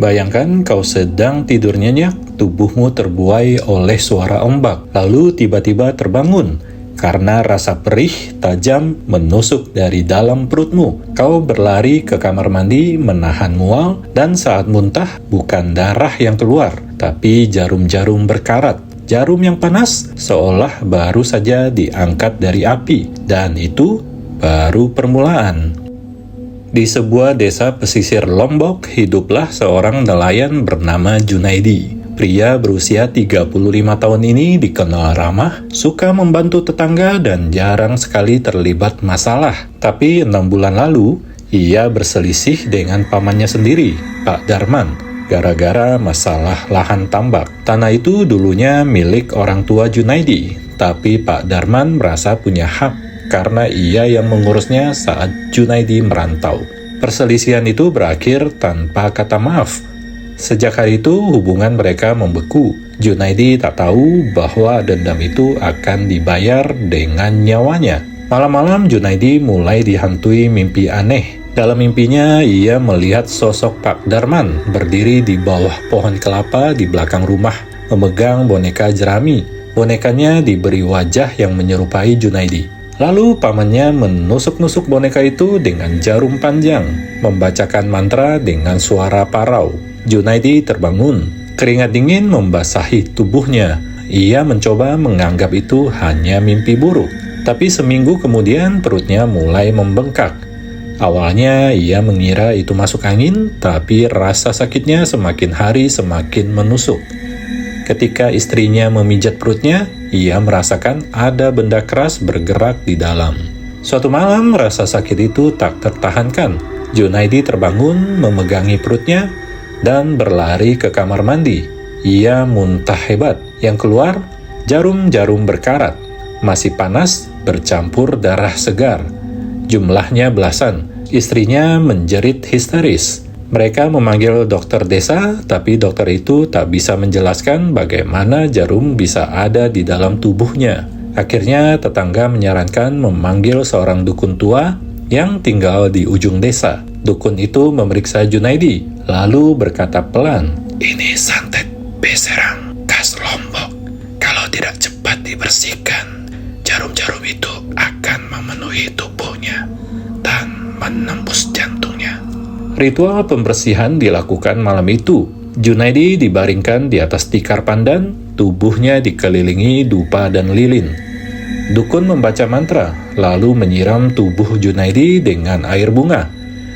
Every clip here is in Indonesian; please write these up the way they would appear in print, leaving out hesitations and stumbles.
Bayangkan kau sedang tidur nyenyak, tubuhmu terbuai oleh suara ombak, lalu tiba-tiba terbangun karena rasa perih tajam menusuk dari dalam perutmu. Kau berlari ke kamar mandi menahan mual, dan saat muntah bukan darah yang keluar, tapi jarum-jarum berkarat. Jarum yang panas seolah baru saja diangkat dari api, dan itu baru permulaan. Di sebuah desa pesisir Lombok, hiduplah seorang nelayan bernama Junaidi. Pria berusia 35 tahun ini dikenal ramah, suka membantu tetangga, dan jarang sekali terlibat masalah. Tapi 6 bulan lalu, ia berselisih dengan pamannya sendiri, Pak Darman, gara-gara masalah lahan tambak. Tanah itu dulunya milik orang tua Junaidi, tapi Pak Darman merasa punya hak karena ia yang mengurusnya saat Junaidi merantau. Perselisihan itu berakhir tanpa kata maaf. Sejak hari itu hubungan mereka membeku. Junaidi tak tahu bahwa dendam itu akan dibayar dengan nyawanya. Malam-malam Junaidi mulai dihantui mimpi aneh. Dalam mimpinya ia melihat sosok Pak Darman berdiri di bawah pohon kelapa di belakang rumah, memegang boneka jerami. Bonekanya diberi wajah yang menyerupai Junaidi. Lalu pamannya menusuk-nusuk boneka itu dengan jarum panjang, membacakan mantra dengan suara parau. Junaidi terbangun. Keringat dingin membasahi tubuhnya. Ia mencoba menganggap itu hanya mimpi buruk. Tapi seminggu kemudian perutnya mulai membengkak. Awalnya ia mengira itu masuk angin, tapi rasa sakitnya semakin hari semakin menusuk. Ketika istrinya memijat perutnya, ia merasakan ada benda keras bergerak di dalam. Suatu malam rasa sakit itu tak tertahankan. Junaidi terbangun, memegangi perutnya, dan berlari ke kamar mandi. Ia muntah hebat. Yang keluar, jarum-jarum berkarat. Masih panas, bercampur darah segar. Jumlahnya belasan. Istrinya menjerit histeris. Mereka memanggil dokter desa, tapi dokter itu tak bisa menjelaskan bagaimana jarum bisa ada di dalam tubuhnya. Akhirnya tetangga menyarankan memanggil seorang dukun tua yang tinggal di ujung desa. Dukun itu memeriksa Junaidi, lalu berkata pelan, "Ini santet beserang khas Lombok. Kalau tidak cepat dibersihkan, jarum-jarum itu akan memenuhi tubuhnya dan menembus jantungnya." Ritual pembersihan dilakukan malam itu. Junaidi dibaringkan di atas tikar pandan, tubuhnya dikelilingi dupa dan lilin. Dukun membaca mantra, lalu menyiram tubuh Junaidi dengan air bunga.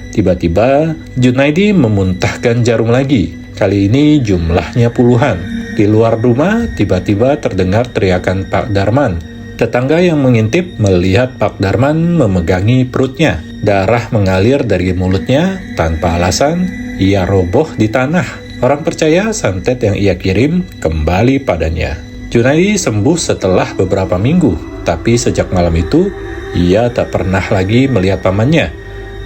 Tiba-tiba, Junaidi memuntahkan jarum lagi. Kali ini jumlahnya puluhan. Di luar rumah, tiba-tiba terdengar teriakan Pak Darman. Tetangga yang mengintip melihat Pak Darman memegangi perutnya. Darah mengalir dari mulutnya tanpa alasan. Ia roboh di tanah. Orang percaya santet yang ia kirim kembali padanya. Junaidi sembuh setelah beberapa minggu, tapi sejak malam itu, ia tak pernah lagi melihat pamannya.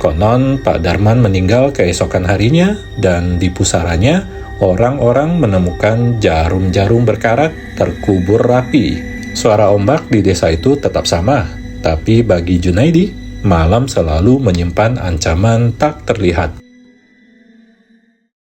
Konon Pak Darman meninggal keesokan harinya, dan di pusaranya orang-orang menemukan jarum-jarum berkarat terkubur rapi. Suara ombak di desa itu tetap sama, tapi bagi Junaidi, malam selalu menyimpan ancaman tak terlihat.